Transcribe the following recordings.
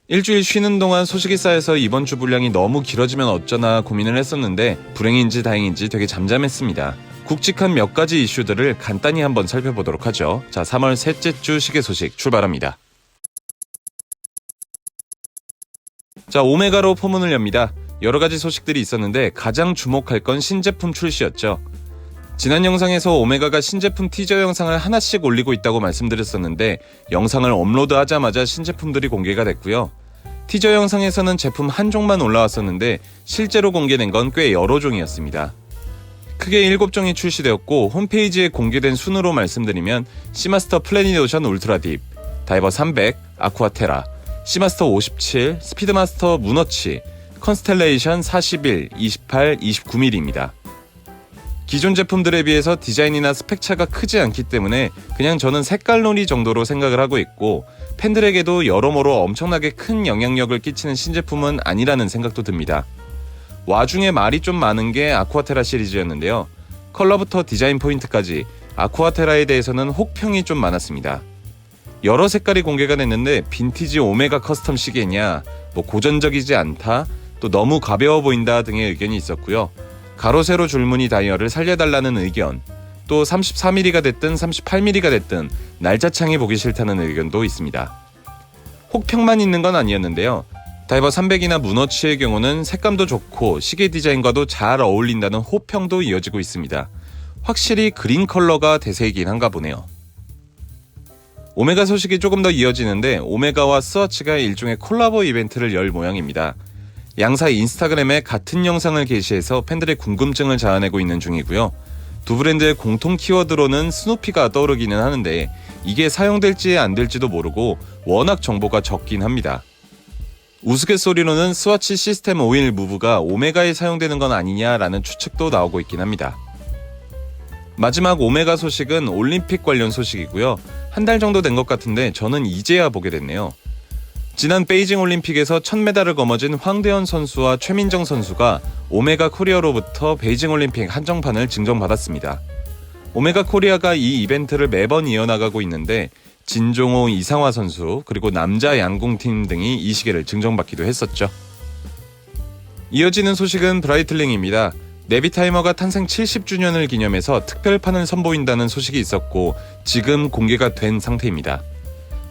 일주일 쉬는 동안 소식이 쌓여서 이번 주 분량이 너무 길어지면 어쩌나 고민을 했었는데 불행인지 다행인지 되게 잠잠했습니다. 굵직한 몇 가지 이슈들을 간단히 한번 살펴보도록 하죠. 자, 3월 셋째 주 시계 소식 출발합니다. 자, 오메가로 포문을 엽니다. 여러 가지 소식들이 있었는데 가장 주목할 건 신제품 출시였죠. 지난 영상에서 오메가가 신제품 티저 영상을 하나씩 올리고 있다고 말씀드렸었는데 영상을 업로드하자마자 신제품들이 공개가 됐고요. 티저 영상에서는 제품 한 종만 올라왔었는데 실제로 공개된 건 꽤 여러 종이었습니다. 크게 7종이 출시되었고 홈페이지에 공개된 순으로 말씀드리면 시마스터 플래닛 오션 울트라 딥, 다이버 300, 아쿠아테라, 시마스터 57, 스피드마스터 문어치, 컨스텔레이션 41, 28, 29mm입니다. 기존 제품들에 비해서 디자인이나 스펙 차가 크지 않기 때문에 그냥 저는 색깔놀이 정도로 생각을 하고 있고 팬들에게도 여러모로 엄청나게 큰 영향력을 끼치는 신제품은 아니라는 생각도 듭니다. 와중에 말이 좀 많은 게 아쿠아테라 시리즈였는데요. 컬러부터 디자인 포인트까지 아쿠아테라에 대해서는 혹평이 좀 많았습니다. 여러 색깔이 공개가 됐는데 빈티지 오메가 커스텀 시계냐, 고전적이지 않다, 또 너무 가벼워 보인다 등의 의견이 있었고요. 가로 세로 줄무늬 다이얼을 살려달라는 의견, 또 34mm가 됐든 38mm가 됐든 날짜창이 보기 싫다는 의견도 있습니다. 혹평만 있는 건 아니었는데요. 다이버 300이나 문어치의 경우는 색감도 좋고 시계 디자인과도 잘 어울린다는 호평도 이어지고 있습니다. 확실히 그린 컬러가 대세이긴 한가 보네요. 오메가 소식이 조금 더 이어지는데 오메가와 스와치가 일종의 콜라보 이벤트를 열 모양입니다. 양사 인스타그램에 같은 영상을 게시해서 팬들의 궁금증을 자아내고 있는 중이고요. 두 브랜드의 공통 키워드로는 스누피가 떠오르기는 하는데 이게 사용될지 안 될지도 모르고 워낙 정보가 적긴 합니다. 우스갯소리로는 스와치 시스템 오일 무브가 오메가에 사용되는 건 아니냐라는 추측도 나오고 있긴 합니다. 마지막 오메가 소식은 올림픽 관련 소식이고요. 한 달 정도 된 것 같은데 저는 이제야 보게 됐네요. 지난 베이징 올림픽에서 첫 메달을 거머쥔 황대현 선수와 최민정 선수가 오메가 코리아로부터 베이징 올림픽 한정판을 증정받았습니다. 오메가 코리아가 이 이벤트를 매번 이어나가고 있는데 진종호, 이상화 선수 그리고 남자 양궁팀 등이 이 시계를 증정받기도 했었죠. 이어지는 소식은 브라이틀링입니다. 네비타이머가 탄생 70주년을 기념해서 특별판을 선보인다는 소식이 있었고 지금 공개가 된 상태입니다.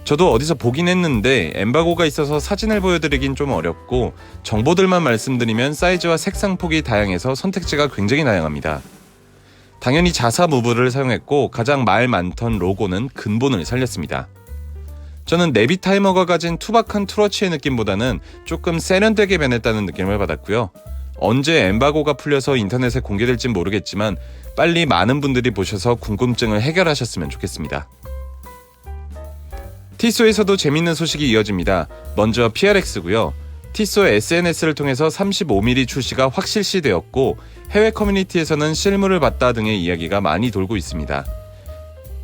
저도 어디서 보긴 했는데 엠바고가 있어서 사진을 보여드리긴 좀 어렵고 정보들만 말씀드리면 사이즈와 색상폭이 다양해서 선택지가 굉장히 다양합니다. 당연히 자사 무브를 사용했고 가장 말 많던 로고는 근본을 살렸습니다. 저는 네비타이머가 가진 투박한 투러치의 느낌보다는 조금 세련되게 변했다는 느낌을 받았고요. 언제 엠바고가 풀려서 인터넷에 공개될진 모르겠지만 빨리 많은 분들이 보셔서 궁금증을 해결하셨으면 좋겠습니다. 티소에서도 재밌는 소식이 이어집니다. 먼저 PRX고요. 티소 SNS를 통해서 35mm 출시가 확실시되었고 해외 커뮤니티에서는 실물을 봤다 등의 이야기가 많이 돌고 있습니다.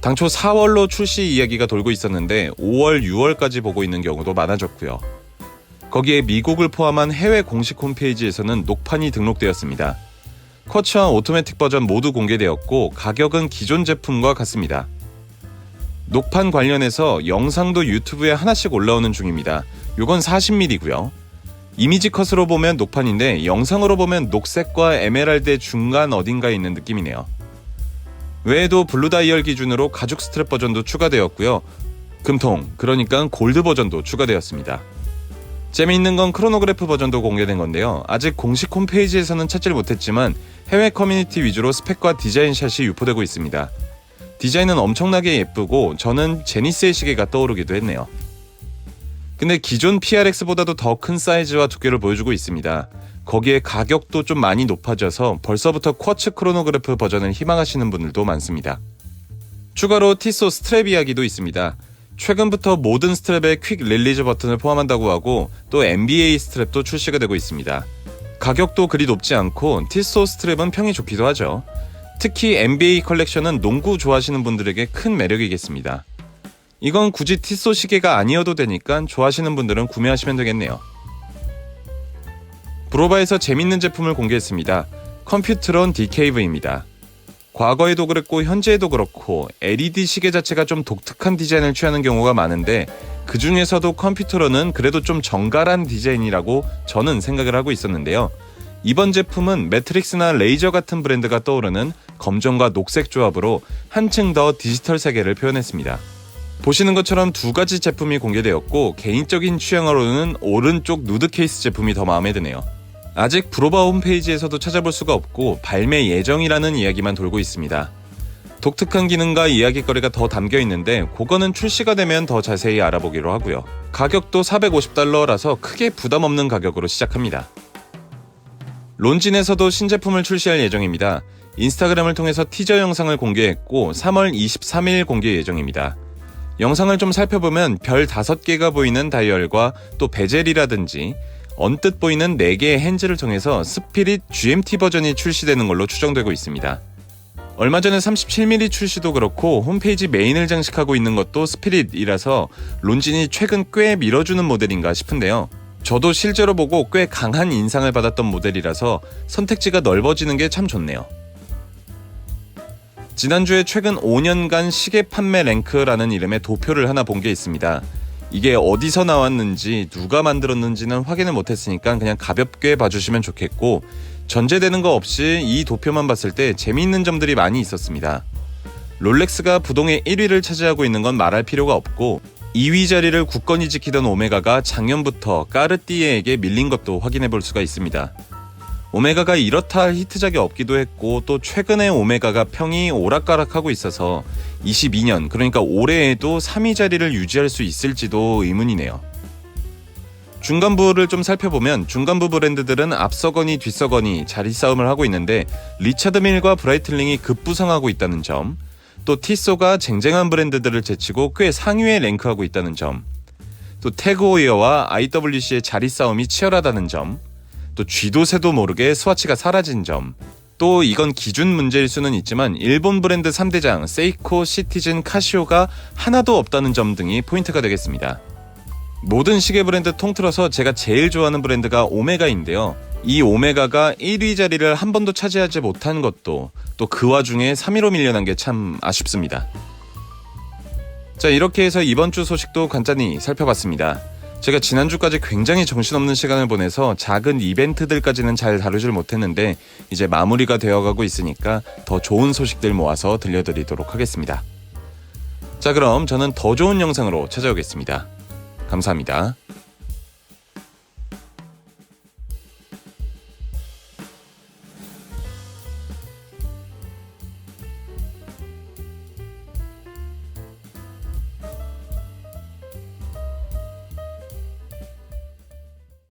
당초 4월로 출시 이야기가 돌고 있었는데 5월, 6월까지 보고 있는 경우도 많아졌고요. 거기에 미국을 포함한 해외 공식 홈페이지에서는 녹판이 등록되었습니다. 쿼츠와 오토매틱 버전 모두 공개되었고 가격은 기존 제품과 같습니다. 녹판 관련해서 영상도 유튜브에 하나씩 올라오는 중입니다. 요건 40mm고요. 이미지 컷으로 보면 녹판인데 영상으로 보면 녹색과 에메랄드의 중간 어딘가에 있는 느낌이네요. 외에도 블루 다이얼 기준으로 가죽 스트랩 버전도 추가되었고요. 금통, 그러니까 골드 버전도 추가되었습니다. 재미있는 건 크로노그래프 버전도 공개된 건데요. 아직 공식 홈페이지에서는 찾지를 못했지만 해외 커뮤니티 위주로 스펙과 디자인 샷이 유포되고 있습니다. 디자인은 엄청나게 예쁘고 저는 제니스의 시계가 떠오르기도 했네요. 근데 기존 PRX보다도 더 큰 사이즈와 두께를 보여주고 있습니다. 거기에 가격도 좀 많이 높아져서 벌써부터 쿼츠 크로노그래프 버전을 희망하시는 분들도 많습니다. 추가로 티소 스트랩 이야기도 있습니다. 최근부터 모든 스트랩에 퀵 릴리즈 버튼을 포함한다고 하고 또 NBA 스트랩도 출시가 되고 있습니다. 가격도 그리 높지 않고 티소 스트랩은 평이 좋기도 하죠. 특히 NBA 컬렉션은 농구 좋아하시는 분들에게 큰 매력이겠습니다. 이건 굳이 티소 시계가 아니어도 되니까 좋아하시는 분들은 구매하시면 되겠네요. 브로바에서 재밌는 제품을 공개했습니다. 컴퓨트론 DKV입니다. 과거에도 그랬고 현재에도 그렇고 LED 시계 자체가 좀 독특한 디자인을 취하는 경우가 많은데 그 중에서도 컴퓨터로는 그래도 좀 정갈한 디자인이라고 저는 생각을 하고 있었는데요. 이번 제품은 매트릭스나 레이저 같은 브랜드가 떠오르는 검정과 녹색 조합으로 한층 더 디지털 세계를 표현했습니다. 보시는 것처럼 두 가지 제품이 공개되었고 개인적인 취향으로는 오른쪽 누드 케이스 제품이 더 마음에 드네요. 아직 브로바 홈페이지에서도 찾아볼 수가 없고 발매 예정이라는 이야기만 돌고 있습니다. 독특한 기능과 이야기거리가 더 담겨 있는데 그거는 출시가 되면 더 자세히 알아보기로 하고요. 가격도 $450라서 크게 부담 없는 가격으로 시작합니다. 론진에서도 신제품을 출시할 예정입니다. 인스타그램을 통해서 티저 영상을 공개했고 3월 23일 공개 예정입니다. 영상을 좀 살펴보면 별 5개가 보이는 다이얼과 또 베젤이라든지 언뜻 보이는 4개의 핸즈를 통해서 스피릿 GMT 버전이 출시되는 걸로 추정되고 있습니다. 얼마 전에 37mm 출시도 그렇고 홈페이지 메인을 장식하고 있는 것도 스피릿이라서 론진이 최근 꽤 밀어주는 모델인가 싶은데요. 저도 실제로 보고 꽤 강한 인상을 받았던 모델이라서 선택지가 넓어지는 게 참 좋네요. 지난주에 최근 5년간 시계 판매 랭크라는 이름의 도표를 하나 본 게 있습니다. 이게 어디서 나왔는지 누가 만들었는지는 확인을 못했으니까 그냥 가볍게 봐주시면 좋겠고 전제되는 거 없이 이 도표만 봤을 때 재미있는 점들이 많이 있었습니다. 롤렉스가 부동의 1위를 차지하고 있는 건 말할 필요가 없고 2위 자리를 굳건히 지키던 오메가가 작년부터 까르띠에에게 밀린 것도 확인해 볼 수가 있습니다. 오메가가 이렇다 할 히트작이 없기도 했고 또 최근에 오메가가 평이 오락가락하고 있어서 22년 그러니까 올해에도 3위 자리를 유지할 수 있을지도 의문이네요. 중간부를 좀 살펴보면 중간부 브랜드들은 앞서거니 뒤서거니 자리 싸움을 하고 있는데 리차드 밀과 브라이틀링이 급부상하고 있다는 점, 또 티소가 쟁쟁한 브랜드들을 제치고 꽤 상위에 랭크하고 있다는 점, 또 태그오이어와 IWC의 자리 싸움이 치열하다는 점, 또 쥐도 새도 모르게 스와치가 사라진 점, 또 이건 기준 문제일 수는 있지만 일본 브랜드 3대장 세이코, 시티즌, 카시오가 하나도 없다는 점 등이 포인트가 되겠습니다. 모든 시계 브랜드 통틀어서 제가 제일 좋아하는 브랜드가 오메가인데요. 이 오메가가 1위 자리를 한 번도 차지하지 못한 것도 또 그 와중에 3위로 밀려난 게 참 아쉽습니다. 자, 이렇게 해서 이번 주 소식도 간단히 살펴봤습니다. 제가 지난주까지 굉장히 정신없는 시간을 보내서 작은 이벤트들까지는 잘 다루질 못했는데 이제 마무리가 되어가고 있으니까 더 좋은 소식들 모아서 들려드리도록 하겠습니다. 자, 그럼 저는 더 좋은 영상으로 찾아오겠습니다. 감사합니다.